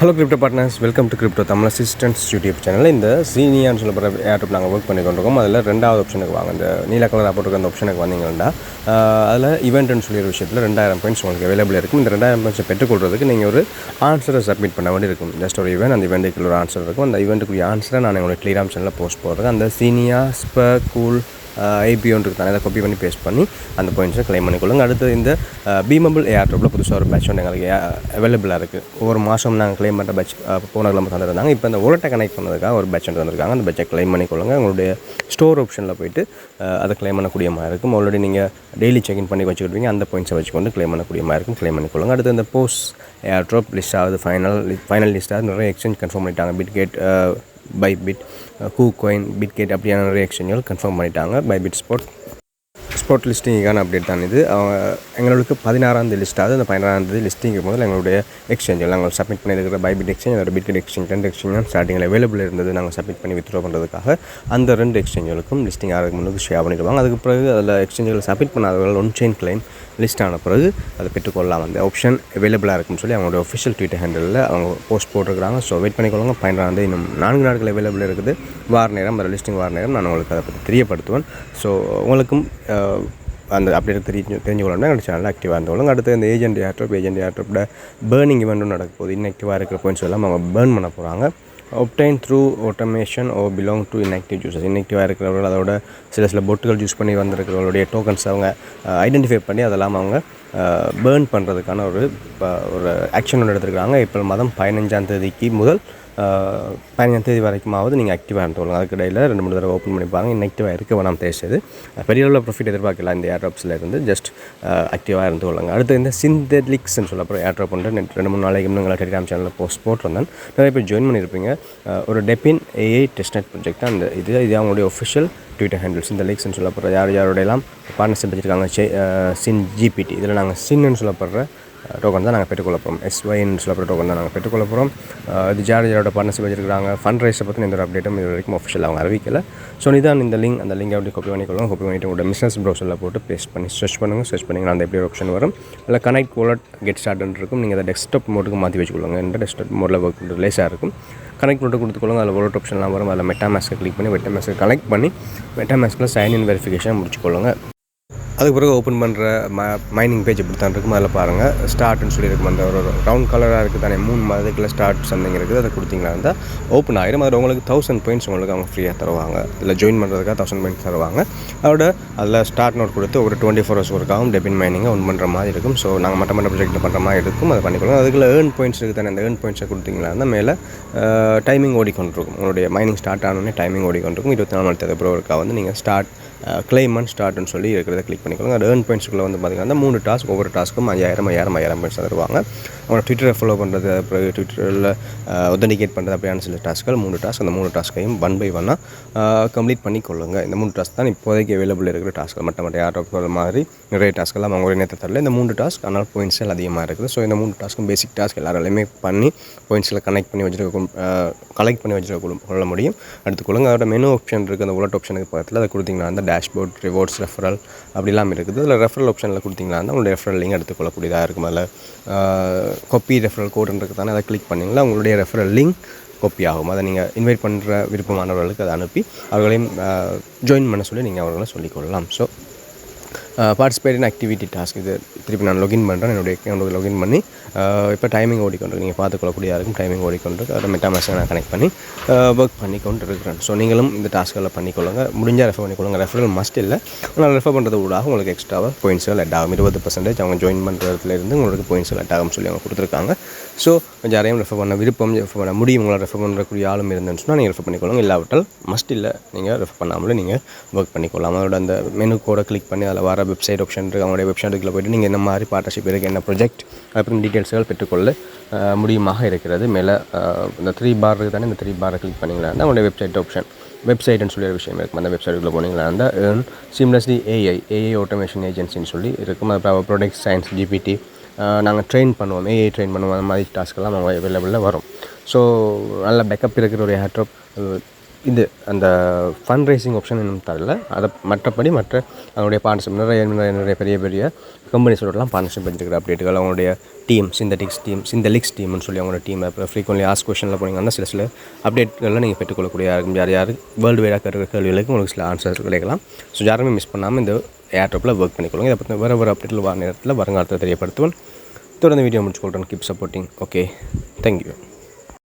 Hello crypto partners, welcome to crypto Tamil assistance YouTube channel. இந்த சீனியான்னு சொல்லப்படுற ஏர்டெப் நாங்கள் ஒர்க் பண்ணி கொண்டிருக்கோம். அதில் ரெண்டாவது ஆப்ஷனுக்கு வாங்க, இந்த நீல கலராக போட்டிருக்க அந்த ஆப்ஷனுக்கு வந்தீங்கன்னா அதில் ஈவெண்ட்னு சொல்லி ஒரு விஷயத்தில் 2000 பாயிண்ட்ஸ் உங்களுக்கு அவைலபிள் இருக்கும். இந்த 2000 பாயிண்ட்ஸை பெற்றுக்கொள்றதுக்கு நீங்கள் ஒரு ஆன்சரை சப்மிட் பண்ண வேண்டி இருக்கும். ஜஸ்ட் ஒரு ஈவெண்ட், அந்த ஈவெண்ட்டுக்கு ஒரு ஆன்சர் இருக்கும். அந்த ஈவெண்ட்டுக்குரிய ஆன்சரை நான் எங்களோட டெலிகிராம் சேனலில் போஸ்ட் போடுறேன். அந்த சீனியா கூல் ஐபிஓன்றது தானே அதை காப்பி பண்ணி பேஸ்ட் பண்ணி அந்த பாயிண்ட்ஸை கிளைம் பண்ணிக்கொள்ளுங்க. அடுத்து இந்த பீமபிள் ஏர்ட்ராப்பில் புதுசாக ஒரு பேட்ச் ஒன்று எங்களுக்கு அவைலபிளாக இருக்குது. ஒவ்வொரு மாதம் நாங்கள் கிளைம் பண்ணுற பேட்ச் போன கிளம்ப தந்துருந்தாங்க. இப்போ இந்த வாலெட்டை கனெக்ட் பண்ணதுக்காக ஒரு பேட்ச் ஒன்று வந்திருக்காங்க. அந்த பேட்சை கிளைம் பண்ணிக்கொள்ளுங்க. உங்களுடைய ஸ்டோர் ஆப்ஷனில் போய்ட்டு அதை கிளைம் பண்ணக்கூடிய மாதிரி இருக்கும். ஆல்ரெடி நீங்கள் டெய்லி செக்இன் பண்ணி வச்சுக்கிடுவீங்க. அந்த பாயிண்ட்ஸை வச்சுக்கொண்டு கிளைம் பண்ணக்கூடிய மாதிரி இருக்கும். கிளைம் பண்ணிக்கொள்ளுங்க. அடுத்து இந்த போஸ்ட் ஏர்ட்ராப் லிஸ்ட் ஆகுது. ஃபைனல் லிஸ்ட்டாக நிறைய எக்ஸ்சேஞ்ச் கன்ஃபார்ம் பண்ணிட்டாங்க. பிட்கேட், பைபிட், கூகாயின், பிட்கேட் அப்படியான நிறைய எக்ஸ்சேஞ்சுகள் கன்ஃபார்ம் பண்ணிட்டாங்க. பைபிட் ஸ்பாட் லிஸ்டிங்கான அப்டேட் தான் இது. எங்களுக்கு 16ஆம் தேதி லிஸ்ட் ஆகுது. அந்த 16ஆம் தேதி லிஸ்டிங்கு முதல்ல எங்களுடைய எக்ஸ்சேஞ்சில் நாங்கள் சப்மிட் பண்ணியிருக்கிற பைபிட் எக்ஸ்சேஞ்ச், அதோட பிட்கெட் எக்ஸ்சேஞ்ச் 2 எக்ஸ்சேஞ்ச் ஸ்டார்டிங்கில் அவைலபிள் இருந்தது. நாங்கள் சப்மிட் பண்ணி வித்ட்ரா பண்ணுறதுக்காக அந்த 2 எக்ஸ்சேஞ்சுகளுக்கும் லிஸ்டிங் ஆகிறதுக்கு முன்னாடி ஷேர் பண்ணிடுவாங்க. அதுக்கு பிறகு அதில் எக்ஸ்சேஞ்சுகள் சப்மிட் பண்ணாதவர்கள் ஒன் செயின் கிளைம் லிஸ்ட் ஆன பிறகு அதை பெற்றுக்கொள்ளலாம். அந்த ஆப்ஷன் அவைலபிளாக இருக்குன்னு சொல்லி அவங்களோட ஒஃபிஷியல் ட்விட்டர் ஹேண்டலில் அவங்க போஸ்ட் போட்டிருக்கிறாங்க. ஸோ வெயிட் பண்ணிக்கொள்ளுங்க. 12ஆம் தேதி இன்னும் 4 நாட்கள் அவைலபிள் இருக்குது. வார நேரம், அந்த லிஸ்டிங் வார நேரம் நான் உங்களுக்கு அதை பற்றி தெரியப்படுத்துவேன். ஸோ உங்களுக்கும் அந்த அப்டேட் தெரிஞ்சுக்கொள்ளணும். எங்கள் சேனலில் ஆக்டிவாக இருந்தவங்க. அடுத்து இந்த ஏஜென்ட் ஏர்ட்ராப்போட பேர்னிங் இவெண்ட்டும் நடக்க போகுது. இன்ஆக்டிவாக இருக்கிற பாயிண்ட்ஸ் எல்லாம் அவங்க பேர்ன் பண்ண போகிறாங்க. Obtain through automation or belong to inactive users. இன்ஆக்டிவாக இருக்கிறவர்கள், அதோட சில பொட்டுகள் யூஸ் பண்ணி வந்திருக்கிறவங்களுடைய டோக்கன்ஸ் அவங்க ஐடென்டிஃபை பண்ணி அதெல்லாம் அவங்க பேர்ன் பண்ணுறதுக்கான ஒரு ஆக்ஷன் ஒன்று எடுத்துருக்காங்க. ஏப்ரல் மாதம் 15ஆம் தேதிக்கு முதல் 15ஆம் தேதி வரைக்குமாவது நீங்கள் ஆக்டிவாக இருந்துக்கொள்ளுங்க. அதுக்கு இடையில் 2-3 தடவை ஓப்பன் பண்ணிப்பாங்க. இன்ஆக்டிவாக இருக்க வேணாம் பேசுது. பெரிய அளவில் ப்ராஃபிட் எதிர்பார்க்கலாம் இந்த ஏர்ட்ராப்ஸில் இருந்து. ஜஸ்ட் ஆக்டிவாக இருந்துக்கொள்ளுங்க. அடுத்து இந்த சிந்தெலிக்ஸ்ன்னு சொல்லப்போ ஏர்ட்ராப் ஒன்று 2-3 நாளைக்கு முன்னாடி டெலிகிராம் சேனலில் போஸ்ட் போட்டிருந்தேன். நிறைய பேர் ஜாயின் பண்ணியிருப்பீங்க. ஒரு டெப்பின் ஏஐ டெஸ்ட்நெட் ப்ராஜெக்ட் தான் இது அவங்களுடைய ஒஃபிஷியல் ட்விட்டர் ஹேண்டில். சிந்தெலிக்ஸ்ன்னு சொல்லப்படுற யாரோடையெல்லாம் பார்ட்னர்ஷிப் வச்சுருக்காங்க. சின் ஜிபிடி, இதில் நாங்கள் சின்னு சொல்லப்படுற டோக்கன் தான் நாங்கள் பெற்றுக்கொள்ள போகிறோம். எஸ்ஒய்ன்னு சொல்லப்படுற டோக்கன் தான் நாங்கள் பெற்றுக்கொள்ள போகிறோம். இது யாரோட பார்ட்னர்ஷிப் வச்சிருக்காங்க. ஃபண்ட் ரைஸை பற்றி எந்த ஒரு அப்டேட்டும் இது வரைக்கும் ஆஃபிஷியல் அவங்க அறிவிக்கலை. ஸோ இதான் இந்த லிங்க். அந்த லிங்கை அப்படி காப்பி பண்ணிக்கொள்ளுங்க. காப்பி பண்ணிவிட்டு உங்களோட பிஸ்னஸ் ப்ரௌசரில் போட்டு பேஸ்ட் பண்ணி சர்ச் பண்ணிங்கன்னா அந்த எப்படி ஒரு ஆப்ஷன் வரும். இல்லை கனெக்ட் வாலெட் கெட் ஸ்டார்ட்னு இருக்கும். நீங்கள் அதை டெஸ்க்டாப் மோட்டுக்கு மாற்றி வச்சுக்கொள்ளுங்க. இந்த டெஸ்க்டாப் மோடில் ஒர்க் பண்ணுறது லேஸாக இருக்கும். கனெக்ட் மட்டும் கொடுத்துக்கொள்ளுங்க. அதில் வாலெட் ஆப்ஷன்லாம் வரும். அதில் மெட்டாமாஸ்க்கை கிளிக் பண்ணி மெட்டாமாஸ்க்கை கனெக்ட் பண்ணி மெட்டாமாஸ்க்கில் சைன்இன் வெரிஃபிகேஷன் முடிச்சுக்கொள்ளுங்க. அதுக்கு பிறகு ஓப்பன் பண்ணுற மைனிங் பேஜ் இப்படி தான் இருக்கும். அதில் பாருங்கள், ஸ்டார்ட்னு சொல்லியிருக்கும். அந்த ஒரு ரவுண்ட் கலராக இருக்குது தானே, 3 மாதத்துக்குள்ள ஸ்டார்ட் சம்திங் இருக்குது. அதை கொடுத்தீங்களா இருந்தால் ஓப்பன் ஆகிடும். அதில் உங்களுக்கு 1000 பாயிண்ட்ஸ் உங்களுக்கு அவங்க ஃப்ரீயாக தருவாங்க. இதில் ஜாயின் பண்ணுறதுக்காக 1000 பாயிண்ட்ஸ் தருவாங்க. அதில் ஸ்டார்ட் நோட் கொடுத்து ஒரு 24 ஹவர்ஸ் ஒர்க்காகவும் டெபின் மைனிங்கை ஒன் பண்ணுற மாதிரி இருக்கும். ஸோ நாங்கள் மற்ற ப்ராஜெக்ட்டில் பண்ணுற மாதிரி இருக்கும். அதை பண்ணிக்கொள்ளுங்க. அதுக்குள்ள ஏர்ன் பாயிண்ட்ஸ் இருக்குது தானே, அந்த ஏர்ன் பாயிண்ட்ஸை கொடுத்தீங்களா இருந்தால் மேலே டைமிங் ஓடிக்கொண்டிருக்கும். உங்களுடைய மைனிங் ஸ்டார்ட் ஆனோடனே டைமிங் ஓடிக்கொண்டிருக்கும். 24 மணி நேரத்துக்கு ஒருக்கா வந்து நீங்கள் ஸ்டார்ட் கிளைம் அண்ட் ஸ்டார்ட்னு சொல்லி இருக்கிறத கிளிக் பண்ணிக்கொள்ளுங்க. அது ஏர்ன் பாயிண்ட்ஸுக்குள்ளே வந்து பார்த்திங்கன்னா 3 டாஸ்க், ஒவ்வொரு டாஸ்க்கும் 5000 பாயிண்ட்ஸ் தருவாங்க. அவங்களோட ட்விட்டரை ஃபாலோ பண்ணுறது, அப்புறம் ட்விட்டரில் ஒத்தன்டிகேட் பண்ணுறது அப்படியான சில டாஸ்க்கள் 3 டாஸ்க். அந்த 3 டாஸ்க்கையும் 1 by 1 கம்ப்ளீட் பண்ணிக்கொள்ளுங்க. இந்த 3 டாஸ்க் தான் இப்போதைக்கு அவைலபிள் இருக்கிற டாஸ்க்கள். மற்ற ஏர்ட்ராப் மாதிரி நிறைய டாஸ்க்கெல்லாம் அவங்க ஒரு நேரத்தை தரல. இந்த 3 டாஸ்க் ஆனால் பாயிண்ட்ஸ் எல்லாம் அதிகமாக இருக்குது. ஸோ இந்த 3 டாஸ்க்கும் பேசிக் டாஸ்க் எல்லாராலையுமே பண்ணி பாயிண்ட்ஸில் கலெக்ட் பண்ணி வச்சுருக்க முடியும். எடுத்துக்கொள்ளுங்க. அதோட மெனு ஆப்ஷன் இருக்குது. அந்த வாலெட் ஆப்ஷனுக்கு பக்கத்தில் அதை கொடுத்தீங்கன்னா அந்த டேஷ்போர்ட், ரிவார்ட்ஸ், ரெஃபரல் அப்படிலாம் இருக்குது. அதில் ரெஃபரல் ஆப்ஷனில் கொடுத்தீங்கன்னா உங்களுடைய ரெஃபரல் லிங்க் எடுத்துக்கொள்ளக்கூடியதாக இருக்கும். அதில் காப்பி ரெஃபரல் கோடுன்னு இருக்குது தானே, அதை கிளிக் பண்ணிங்கன்னா உங்களுடைய ரெஃபரல் லிங்க் காப்பி ஆகும். அதை நீங்கள் இன்வைட் பண்ணுற விருப்பமானவர்களுக்கு அதை அனுப்பி அவர்களையும் ஜாயின் பண்ண சொல்லி நீங்கள் அவர்களை சொல்லிக்கொள்ளலாம். So participate in activity task. இது திருப்பி நான் லொகின் பண்ணுறேன். என்னுடைய அக்கௌண்ட்டுக்கு லொகின் பண்ணி இப்போ டைமிங் ஓடிக்கொண்டு நீங்கள் பார்த்துக்கொள்ளக்கூடியதாக இருக்கும். டைமிங் ஓடிக்கொண்டு அதை மெட்டாமாஸ்க்கை நான் கனெக்ட் பண்ணி ஒர்க் பண்ணிக்கொண்டு இருக்கிறேன். ஸோ நீங்களும் இந்த டாஸ்க்களை பண்ணிக்கொள்ளுங்க. முடிஞ்சால் ரெஃபர் பண்ணிக்கொள்ளுங்க. ரெஃபரல் மஸ்ட் இல்லை. ஆனால் ரெஃபர் பண்ணுறது கூட உங்களுக்கு எக்ஸ்ட்ராவாக பாயிண்ட்ஸ்கள் ஆட் ஆகும். 20% அவங்க ஜாயின் பண்ணுறதுலேருந்து உங்களுக்கு பாயிண்ட்ஸ்கள் ஆட் ஆகும் சொல்லி அவங்க கொடுத்துருக்காங்க. ஸோ யாரையும் ரெஃபர் பண்ண விருப்பம், ரெஃபர் பண்ண முடியும், உங்களை ரெஃபர் பண்ணுறக்கூடிய ஆளும் இருந்துன்னு சொன்னால் நீங்கள் ரெஃபர் பண்ணிக்கொள்ளுங்க. இல்லாவிட்டால் மஸ்ட் இல்லை, நீங்கள் ரெஃபர் பண்ணாமலே நீங்கள் ஒர்க் பண்ணிக்கொள்ளலாம். அதோட அந்த மெனு கோடை கிளிக் பண்ணி அதில் வர வெப்சைட் ஆப்ஷன் இருக்குது. அவங்களுடைய வெப்சைட்டுக்குள்ளே போய்ட்டு நீங்கள் என்ன மாதிரி பார்ட்னர்ஷிப் இருக்குது, என்ன ப்ராஜெக்ட், அப்புறம் டீட்டெயில்ஸ்கள் பெற்றுக்கொள்ள முடியுமாக இருக்கிறது. மேலே இந்த 3 பார் இருக்குது தானே, இந்த 3 பாரை கிளிக் பண்ணிங்களா இருந்தால் அவங்களுடைய வெப்சைட்னு சொல்லி ஒரு விஷயம் இருக்கும். அந்த வெப்சைட்டுக்குள்ளே போனீங்களா இருந்தால் ஏர்ன் சீம்லெஸ்லி ஏஐ ஆட்டோமேஷன் ஏஜென்சின்னு சொல்லி இருக்கும். அது ப்ராடக்ட் சயின்ஸ் ஜிபிடி நாங்கள் ட்ரெயின் பண்ணுவோம், ஏஐ ட்ரெயின் பண்ணுவோம். அந்த மாதிரி டாஸ்க்கெல்லாம் அவங்க அவைலபிளில் வரும். ஸோ நல்ல பேக்கப் இருக்கிற ஒரு ஏர்ட்ராப் இது அந்த ஃபண்ட் ரைசிங் ஆப்ஷன் இன்னும் தரல. அதை மற்றபடி அவங்களுடைய பார்ட்னர்ஷிப் நிறைய பெரிய கம்பெனிஸோடலாம் பார்ட்னர்ஷிப் வச்சுருக்கிற அப்டேட்டுகள், அவங்களுடைய டீம் சிந்தலிக்ஸ் டீம்னு சொல்லி அவங்களோட டீமை இப்போ ஃப்ரீக்வென்ட்லி ஆஸ்க் கொஷனில் போனீங்கன்னா சில அப்டேட்கள்லாம் நீங்கள் பெற்றுக்கொள்ளக்கூடிய யார் வேர்ல்டு வைடாக கேட்குற கேள்விகளுக்கு உங்களுக்கு சில ஆன்சர்ஸ் கிடைக்கலாம். ஸோ யாருமே மிஸ் பண்ணாமல் இந்த ஏர்ட்ராப்பில் ஒர்க் பண்ணிக்கொள்ளுங்க. இதை பற்றி வேறு அப்டேட்டில் வர நேரத்தில் வருங்காலத்தில் தெரியப்படுத்துவேன். தொடர்ந்து வீடியோ முடிச்சுக்கொள்கிறேன். Keep supporting. Okay, thank you.